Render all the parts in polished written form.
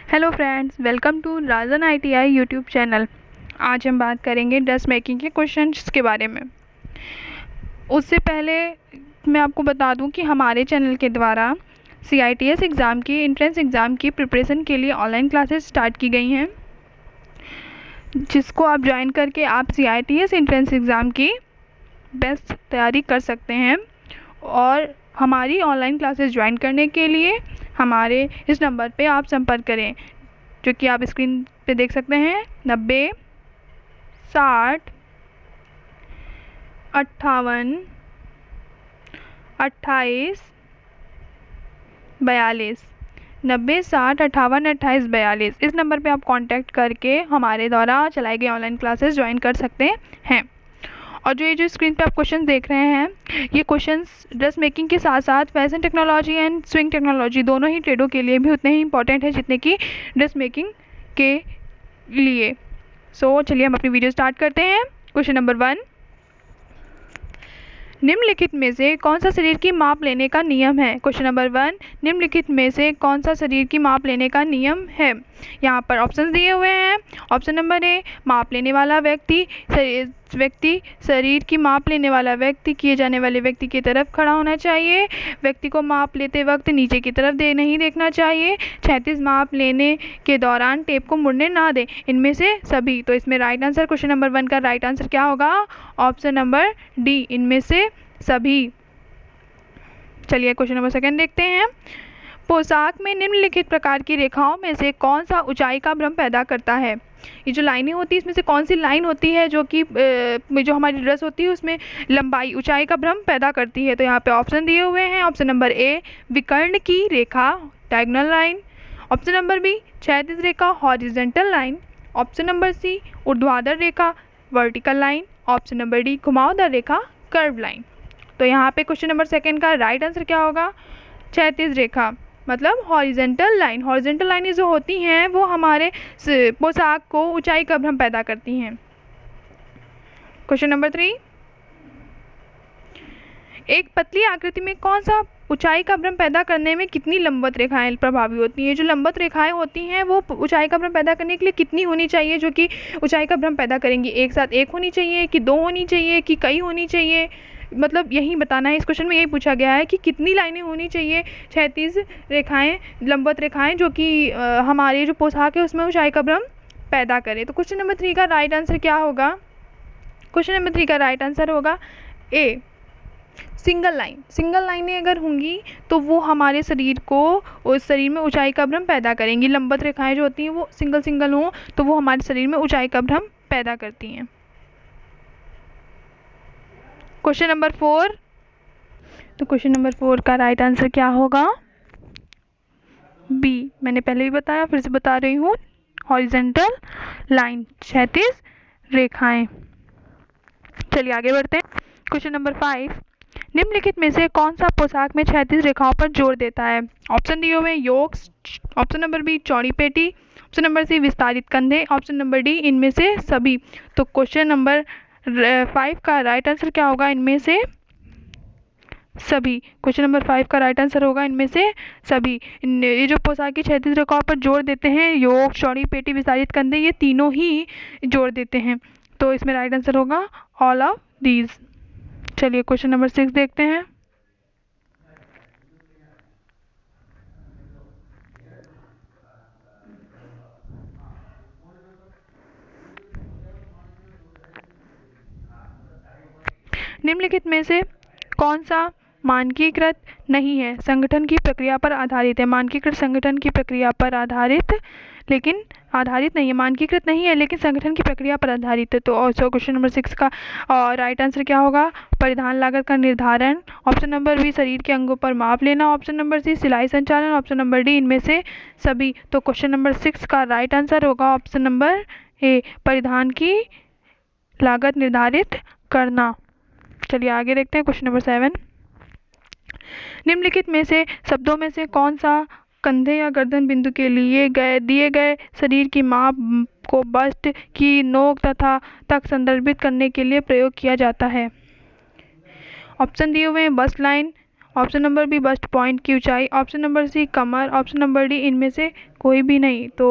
Hello friends, welcome to Rajan ITI YouTube channel. आज हम बात करेंगे ड्रेस मेकिंग के क्वेश्चंस के बारे में। उससे पहले मैं आपको बता दूं कि हमारे चैनल के द्वारा CITS एग्ज़ाम की एंट्रेंस एग्ज़ाम की प्रिपरेशन के लिए ऑनलाइन क्लासेस स्टार्ट की गई हैं, जिसको आप ज्वाइन करके आप CITS एंट्रेंस एग्ज़ाम की बेस्ट तैयारी कर सकते हैं। और हमारी ऑनलाइन क्लासेस ज्वाइन करने के लिए हमारे इस नंबर पे आप संपर्क करें, जो कि आप स्क्रीन पे देख सकते हैं 90 60 58 28 42 90 60 58 28 42। इस नंबर पे आप कांटेक्ट करके हमारे द्वारा चलाई गई ऑनलाइन क्लासेस ज्वाइन कर सकते हैं। और ये जो स्क्रीन पे आप क्वेश्चन देख रहे हैं, ये क्वेश्चंस ड्रेस मेकिंग के साथ साथ fashion technology and swing technology दोनों ही ट्रेडों के लिए भी उतने ही इंपॉर्टेंट है जितने कि ड्रेस मेकिंग के लिए। सो चलिए हम अपनी वीडियो स्टार्ट करते हैं। क्वेश्चन नंबर 1, निम्नलिखित में से कौन सा शरीर की माप लेने का नियम है? क्वेश्चन नंबर 1, निम्नलिखित में से कौन सा शरीर की माप लेने का नियम है? यहाँ पर ऑप्शन दिए हुए हैं। ऑप्शन नंबर ए, माप लेने वाला व्यक्ति शरीर की माप लेने वाला व्यक्ति किए जाने वाले व्यक्ति की तरफ खड़ा होना चाहिए। व्यक्ति को माप लेते वक्त नीचे की तरफ नहीं देखना चाहिए। 36 माप लेने के दौरान टेप को मुड़ने ना दें। इनमें से सभी। तो इसमें राइट आंसर, क्वेश्चन नंबर 1 का राइट आंसर क्या होगा? ऑप्शन नंबर डी, इनमें से सभी। चलिए क्वेश्चन नंबर 2 देखते हैं। पोशाक में निम्नलिखित प्रकार की रेखाओं में से कौन सा ऊंचाई का भ्रम पैदा करता है? ये जो लाइनें होती है, इसमें से कौन सी लाइन होती है जो कि जो हमारी ड्रेस होती है उसमें लंबाई ऊंचाई का भ्रम पैदा करती है? तो यहाँ पे ऑप्शन दिए हुए हैं। ऑप्शन नंबर ए, विकर्ण की रेखा diagonal line. Option number B, क्षैतिज रेखा horizontal line. Option number C, ऊर्ध्वाधर रेखा vertical line. Option number D, घुमावदार रेखा कर्व लाइन। तो यहाँ पे क्वेश्चन नंबर 2 का राइट आंसर क्या होगा? क्षैतिज रेखा, मतलब हॉरिजॉन्टल लाइन। हॉरिजॉन्टल लाइनें जो होती हैं वो हमारे पोशाक को ऊंचाई का भ्रम पैदा करती हैं। क्वेश्चन नंबर 3, एक पतली आकृति में कौन सा ऊंचाई का भ्रम पैदा करने में कितनी लंबवत रेखाएं प्रभावी होती हैं? जो लंबवत रेखाएं होती हैं वो ऊंचाई का भ्रम पैदा करने के लिए कितनी होनी चाहिए जो कि ऊंचाई का भ्रम पैदा करेंगी? एक साथ एक होनी चाहिए कि 2 होनी चाहिए कि कई होनी चाहिए? मतलब यही बताना है। इस क्वेश्चन में यही पूछा गया है कि कितनी लाइनें होनी चाहिए, 36 रेखाएं, लंबवत रेखाएं, जो कि हमारे जो पोशाक है उसमें ऊंचाई का भ्रम पैदा करे। तो क्वेश्चन नंबर 3 का राइट आंसर क्या होगा? क्वेश्चन नंबर 3 का राइट आंसर होगा ए, सिंगल लाइन। सिंगल लाइनें अगर होंगी तो वो हमारे शरीर को, उस शरीर में ऊंचाई का भ्रम पैदा करेंगी। लंबवत रेखाएं जो होती हैं वो सिंगल सिंगल हों तो वो हमारे शरीर में ऊंचाई का भ्रम पैदा करती हैं। क्वेश्चन नंबर 4, तो क्वेश्चन नंबर 4 का राइट आंसर क्या होगा? बी, मैंने पहले भी बताया, फिर से बता रही हूँ, हॉरिजॉन्टल लाइन, क्षैतिज रेखाएं। चलिए आगे बढ़ते हैं। क्वेश्चन नंबर 5, निम्नलिखित में से कौन सा पोशाक में क्षैतिज रेखाओं पर जोर देता है? ऑप्शन दिए हुए योक्स। ऑप्शन नंबर बी, चौड़ी पेटी। ऑप्शन नंबर सी, विस्तारित कंधे। ऑप्शन नंबर डी, इनमें से सभी। तो क्वेश्चन नंबर 5 का राइट आंसर क्या होगा? इनमें से सभी। क्वेश्चन नंबर 5 का राइट आंसर होगा इनमें से सभी। ये जो पोशाक की क्षैतिज रेखाओं पर जोर देते हैं, योक, चौड़ी पेटी, विस्तारित कंधे, ये तीनों ही जोर देते हैं। तो इसमें राइट आंसर होगा ऑल ऑफ दीज। चलिए क्वेश्चन नंबर 6 देखते हैं। निम्नलिखित में से कौन सा मानकीकृत नहीं है, संगठन की प्रक्रिया पर आधारित है? मानकीकृत संगठन की प्रक्रिया पर आधारित, लेकिन आधारित नहीं है, मानकीकृत नहीं है लेकिन संगठन की प्रक्रिया पर आधारित है। तो क्वेश्चन नंबर 6 का राइट आंसर क्या होगा? परिधान लागत का निर्धारण। ऑप्शन नंबर बी, शरीर के अंगों पर माप लेना। ऑप्शन नंबर सी, सिलाई संचालन। ऑप्शन नंबर डी, इनमें से सभी। तो क्वेश्चन नंबर 6 का राइट आंसर होगा ऑप्शन नंबर ए, परिधान की लागत निर्धारित करना। चलिए आगे देखते हैं। क्वेश्चन नंबर 7, निम्नलिखित में से शब्दों में से कौन सा कंधे या गर्दन बिंदु के लिए दिए गए शरीर की माप को बस्ट की नोक तक संदर्भित करने के लिए प्रयोग किया जाता है? ऑप्शन दिए हुए हैं bust line. Option number B, bust point की ऊंचाई। ऑप्शन नंबर सी, कमर। ऑप्शन नंबर डी, इनमें से कोई भी नहीं। तो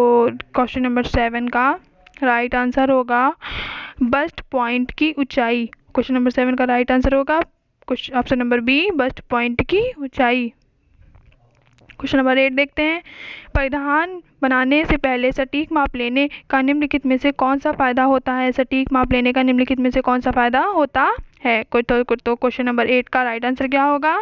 क्वेश्चन नंबर 7 का राइट आंसर होगा बस्ट पॉइंट की ऊंचाई। क्वेश्चन नंबर 7 का राइट आंसर होगा option number B, bust point की ऊंचाई। क्वेश्चन नंबर 8 देखते हैं। परिधान बनाने से पहले सटीक माप लेने का निम्नलिखित में से कौन सा फायदा होता है? सटीक माप लेने का निम्नलिखित में से कौन सा फायदा होता है? तो क्वेश्चन नंबर 8 का राइट आंसर क्या होगा?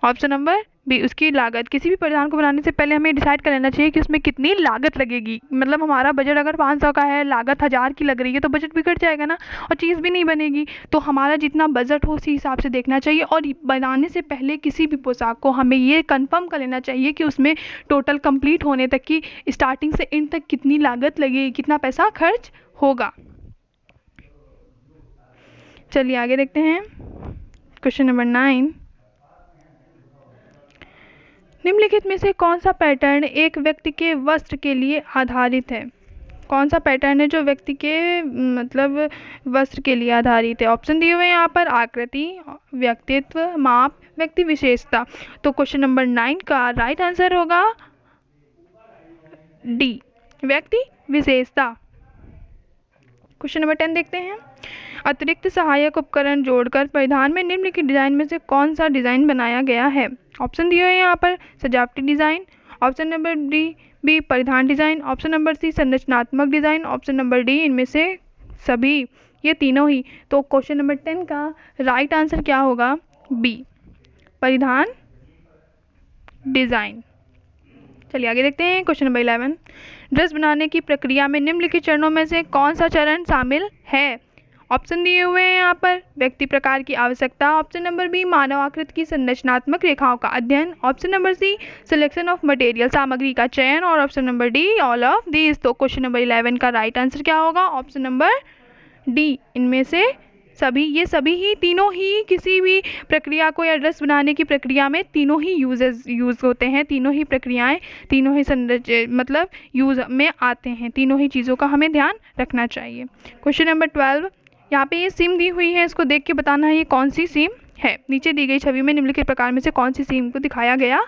ऑप्शन नंबर बी, उसकी लागत। किसी भी परिधान को बनाने से पहले हमें डिसाइड कर लेना चाहिए कि उसमें कितनी लागत लगेगी। मतलब हमारा बजट अगर 500 का है, लागत 1000 की लग रही है, तो बजट बिगड़ जाएगा ना, और चीज़ भी नहीं बनेगी। तो हमारा जितना बजट हो उसी हिसाब से देखना चाहिए, और बनाने से पहले किसी भी पोशाक को हमें ये कंफर्म कर लेना चाहिए कि उसमें टोटल कंप्लीट होने तक की स्टार्टिंग से एंड तक कितनी लागत लगेगी, कितना पैसा खर्च होगा। चलिए आगे देखते हैं। क्वेश्चन नंबर 9, निम्नलिखित में से कौन सा पैटर्न एक व्यक्ति के वस्त्र के लिए आधारित है? कौन सा पैटर्न है जो व्यक्ति के मतलब वस्त्र के लिए आधारित है? ऑप्शन दिए हुए हैं यहाँ पर, आकृति, व्यक्तित्व, माप, व्यक्ति विशेषता। तो क्वेश्चन नंबर 9 का राइट आंसर होगा डी, व्यक्ति विशेषता। क्वेश्चन नंबर 10 देखते हैं। अतिरिक्त सहायक उपकरण जोड़कर परिधान में निम्नलिखित डिजाइन में से कौन सा डिजाइन बनाया गया है? ऑप्शन दिए हुए हैं यहाँ पर, सजावटी डिजाइन। ऑप्शन नंबर बी, परिधान डिजाइन। ऑप्शन नंबर सी, संरचनात्मक डिजाइन। ऑप्शन नंबर डी, इनमें से सभी, ये तीनों ही। तो क्वेश्चन नंबर 10 का राइट आंसर क्या होगा? बी, परिधान डिजाइन। चलिए आगे देखते हैं। क्वेश्चन नंबर 11, ड्रेस बनाने की प्रक्रिया में निम्नलिखित चरणों में से कौन सा चरण शामिल है? ऑप्शन दिए हुए हैं यहाँ पर, व्यक्ति प्रकार की आवश्यकता। ऑप्शन नंबर बी, मानव आकृति की संरचनात्मक रेखाओं का अध्ययन। Option number C, selection of material, सामग्री का चयन। और option number D, all of these. तो क्वेश्चन नंबर 11 का राइट आंसर क्या होगा? ऑप्शन नंबर डी, इनमें से सभी। ये सभी ही, तीनों ही किसी भी प्रक्रिया को या ड्रेस बनाने की प्रक्रिया में तीनों ही यूज होते हैं। तीनों ही प्रक्रियाएं, तीनों ही मतलब यूज में आते हैं। तीनों ही चीज़ों का हमें ध्यान रखना चाहिए। क्वेश्चन नंबर 12, यहाँ पे ये सीम दी हुई है, इसको देख के बताना है ये कौन सी सीम है। नीचे दी गई छवि में निम्नलिखित प्रकार में से कौन सी सीम को दिखाया गया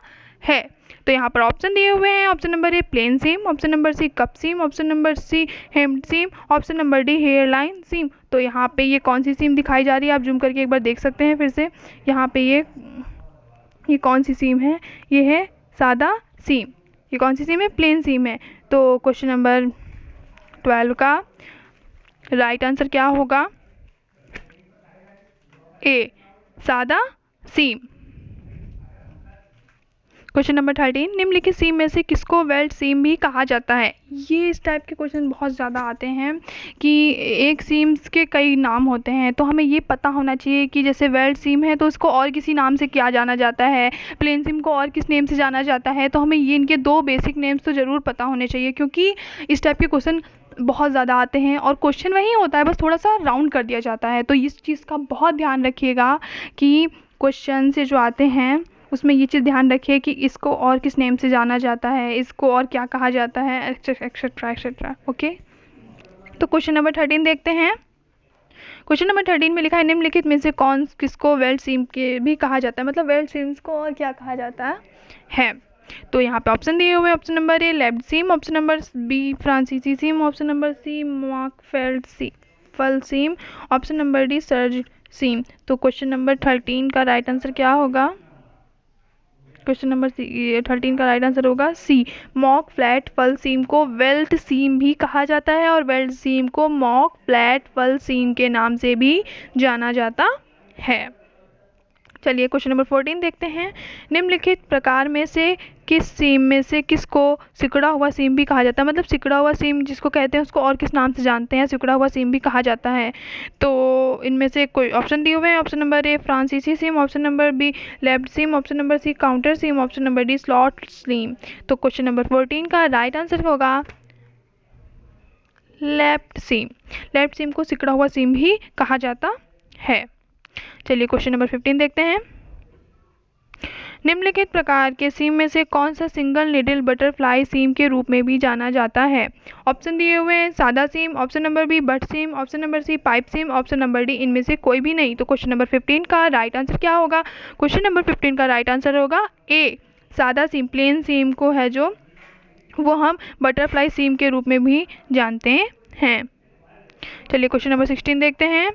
है? तो यहाँ पर ऑप्शन दिए हुए हैं। Option number A, plain seam. Option number C, cup seam. Option number C, hemmed seam. Option number D, hairline seam. तो यहाँ पे ये कौन सी सीम दिखाई जा रही है? आप जूम करके एक बार देख सकते हैं फिर से। यहाँ पे ये कौन सी सीम है? ये है सादा सीम। ये कौन सी सीम है? प्लेन सीम है। तो क्वेश्चन नंबर 12 का राइट आंसर क्या होगा? ए, सादा सीम। क्वेश्चन नंबर 13, निम्नलिखित सीम में से किसको वेल्ड सीम भी कहा जाता है? ये इस टाइप के क्वेश्चन बहुत ज़्यादा आते हैं कि एक सीम्स के कई नाम होते हैं, तो हमें ये पता होना चाहिए कि जैसे वेल्ड सीम है तो उसको और किसी नाम से क्या जाना जाता है, प्लेन सीम को और किस नेम से जाना जाता है। तो हमें ये इनके 2 बेसिक नेम्स तो ज़रूर पता होने चाहिए, क्योंकि इस टाइप के क्वेश्चन बहुत ज़्यादा आते हैं और क्वेश्चन वही होता है, बस थोड़ा सा राउंड कर दिया जाता है। तो इस चीज़ का बहुत ध्यान रखिएगा कि क्वेश्चन से जो आते हैं उसमें ये चीज़ ध्यान रखिए कि इसको और किस नेम से जाना जाता है, इसको और क्या कहा जाता है, एक्सेट्रा एक्सेट्रा। ओके, तो क्वेश्चन नंबर 13 देखते हैं। क्वेश्चन नंबर 13 में लिखा है, निम्नलिखित में से कौन किसको वेल्ड सीम के भी कहा जाता है? मतलब वेल्ड सीम्स को और क्या कहा जाता है? तो यहाँ पे ऑप्शन दिए हुए हैं। Option number A, left seam. Option number B, फ्रांसीसी seam. Option number C, mock felled फल seam. Option number D, serge seam. तो क्वेश्चन नंबर 13 का राइट आंसर क्या होगा? क्वेश्चन नंबर 13 का राइट आंसर होगा सी, मॉक फ्लैट फल सीम को वेल्ड सीम भी कहा जाता है और वेल्ड सीम को मॉक फ्लैट फल सीम के नाम से भी जाना जाता है। चलिए क्वेश्चन नंबर 14 देखते हैं। निम्नलिखित प्रकार में से किस सीम में से किसको सिकुड़ा हुआ सीम भी कहा जाता है? मतलब सिकुड़ा हुआ सीम जिसको कहते हैं उसको और किस नाम से जानते हैं? सिकुड़ा हुआ सीम भी कहा जाता है। तो इनमें से कोई ऑप्शन दिए हुए हैं। ऑप्शन नंबर ए, फ्रांसीसी seam. Option number B, left seam. Option number सी, काउंटर सीम। ऑप्शन नंबर डी, स्लॉट सीम। तो क्वेश्चन नंबर 14 का राइट आंसर होगा लेफ्ट सीम। लेफ्ट सीम को सिकुड़ा हुआ सीम भी कहा जाता है। चलिए क्वेश्चन नंबर 15 देखते हैं। निम्नलिखित प्रकार के सीम में से कौन सा सिंगल निडल बटरफ्लाई सीम के रूप में भी जाना जाता है? ऑप्शन दिए हुए हैं। सादा seam. Option number B, butt seam. Option number C, pipe seam. Option number D, इनमें से कोई भी नहीं। तो क्वेश्चन नंबर 15 का राइट आंसर क्या होगा? क्वेश्चन नंबर 15 का राइट आंसर होगा ए, सादा सीम। प्लेन सीम को है जो वो हम बटरफ्लाई सीम के रूप में भी जानते हैं। चलिए क्वेश्चन नंबर 16 देखते हैं।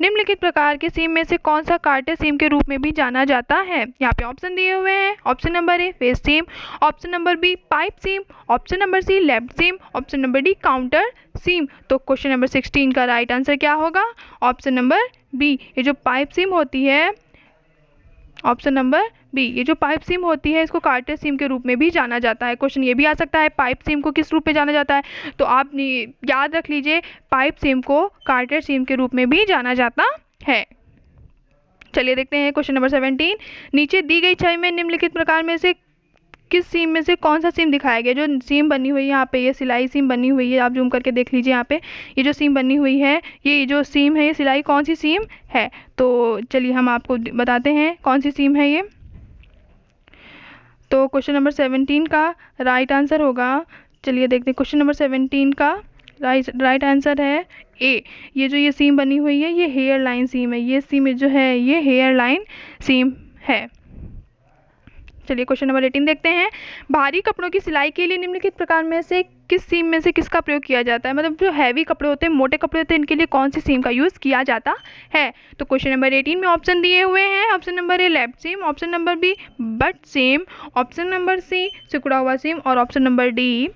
निम्नलिखित प्रकार के सीम में से कौन सा कार्टेज सीम के रूप में भी जाना जाता है? यहाँ पे ऑप्शन दिए हुए हैं। Option number A face seam, option number B pipe seam, option number C left seam, option number D counter seam. तो क्वेश्चन नंबर 16 का राइट आंसर क्या होगा? Option number B. ये जो पाइप सीम होती है, ऑप्शन नंबर बी, ये जो पाइप सीम होती है इसको कार्टेज सीम के रूप में भी जाना जाता है। क्वेश्चन ये भी आ सकता है पाइप सीम को किस रूप में जाना जाता है, तो आप याद रख लीजिए पाइप सीम को कार्टेज सीम के रूप में भी जाना जाता है। चलिए देखते हैं क्वेश्चन नंबर 17। नीचे दी गई छवि में निम्नलिखित प्रकार में से किस सीम में से कौन सा सीम दिखाया गया? जो सीम बनी हुई है यहाँ पे, ये सिलाई सीम बनी हुई है, आप जूम करके देख लीजिए यहाँ पे, ये जो सीम बनी हुई है, ये जो सीम है ये सिलाई कौन सी सीम है? तो चलिए हम आपको बताते हैं कौन सी सीम है ये। तो क्वेश्चन नंबर 17 का राइट आंसर होगा, चलिए देखते हैं, क्वेश्चन नंबर 17 का राइट आंसर है ए। ये जो ये सीम बनी हुई है ये हेयर लाइन सीम है, ये सीम जो है ये हेयर लाइन सीम है। चलिए क्वेश्चन नंबर 18 देखते हैं। भारी कपड़ों की सिलाई के लिए निम्नलिखित प्रकार में से किस सीम में से किसका प्रयोग किया जाता है? मतलब जो हैवी कपड़े होते हैं, मोटे कपड़े होते हैं, इनके लिए कौन सी सीम का यूज़ किया जाता है? तो क्वेश्चन नंबर 18 में ऑप्शन दिए हुए हैं। Option number A left seam, option number B butt seam, option number C सिकुड़ा हुआ सीम और option number D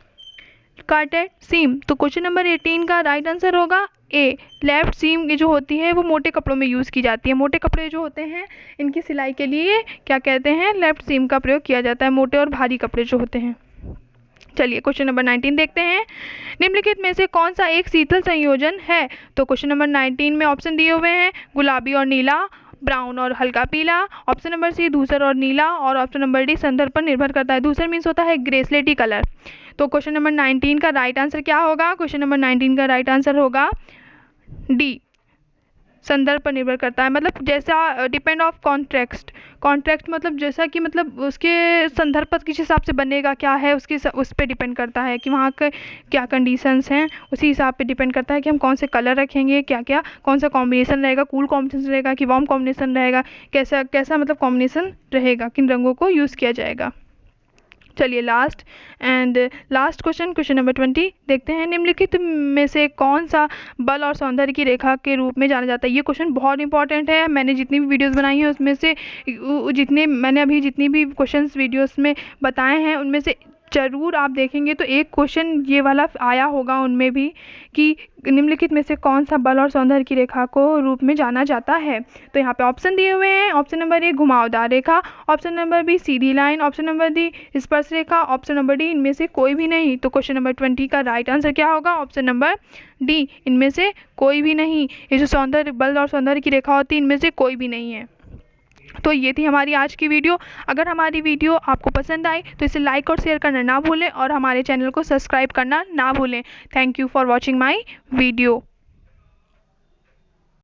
corded seam. तो क्वेश्चन नंबर 18 का राइट आंसर होगा ए लेफ्ट सीम। ये जो होती है वो मोटे कपड़ों में यूज़ की जाती है। मोटे कपड़े जो होते हैं इनकी सिलाई के लिए क्या कहते हैं? लेफ्ट सीम का प्रयोग किया जाता है, मोटे और भारी कपड़े जो होते हैं। चलिए क्वेश्चन नंबर 19 देखते हैं। निम्नलिखित में से कौन सा एक शीतल संयोजन है? तो क्वेश्चन नंबर 19 में ऑप्शन दिए हुए हैं गुलाबी और नीला, ब्राउन और हल्का पीला, ऑप्शन नंबर सी धूसर और नीला और ऑप्शन नंबर डी संदर्भ पर निर्भर करता है। धूसर मीन्स होता है ग्रेसलेटी कलर। तो क्वेश्चन नंबर 19 का राइट आंसर क्या होगा? क्वेश्चन नंबर 19 का राइट आंसर होगा डी संदर्भ पर निर्भर करता है। मतलब जैसा डिपेंड ऑफ कॉन्टेक्स्ट, कॉन्टेक्स्ट मतलब जैसा कि मतलब उसके संदर्भ पर किस हिसाब से बनेगा क्या है उसके उस पर डिपेंड करता है कि वहाँ के क्या कंडीशंस हैं, उसी हिसाब पे डिपेंड करता है कि हम कौन से कलर रखेंगे, क्या क्या कौन सा कॉम्बिनेशन रहेगा, कूल कॉम्बिनेशन रहेगा कि वार्म कॉम्बिनेशन रहेगा, कैसा कैसा मतलब कॉम्बिनेशन रहेगा, किन रंगों को यूज़ किया जाएगा। चलिए लास्ट क्वेश्चन, क्वेश्चन नंबर 20 देखते हैं। निम्नलिखित में से कौन सा बल और सौंदर्य की रेखा के रूप में जाना जाता है? ये क्वेश्चन बहुत इंपॉर्टेंट है। मैंने जितनी भी वीडियोस बनाई हैं उसमें से जितनी भी क्वेश्चंस वीडियोस में बताए हैं उनमें से ज़रूर आप देखेंगे तो एक क्वेश्चन ये वाला आया होगा उनमें भी कि निम्नलिखित में से कौन सा बल और सौंदर्य की रेखा को रूप में जाना जाता है। तो यहाँ पे ऑप्शन दिए हुए हैं। ऑप्शन नंबर ए घुमावदार रेखा, ऑप्शन नंबर बी सीधी लाइन, ऑप्शन नंबर डी स्पर्श रेखा, ऑप्शन नंबर डी इनमें से कोई भी नहीं। तो क्वेश्चन नंबर 20 का राइट आंसर क्या होगा? ऑप्शन नंबर डी इनमें से कोई भी नहीं। ये जो सौंदर्य बल और सौंदर्य की रेखा होती है इनमें से कोई भी नहीं है। तो ये थी हमारी आज की वीडियो। अगर हमारी वीडियो आपको पसंद आई तो इसे लाइक और शेयर करना ना भूलें और हमारे चैनल को सब्सक्राइब करना ना भूलें। Thank you for watching my video.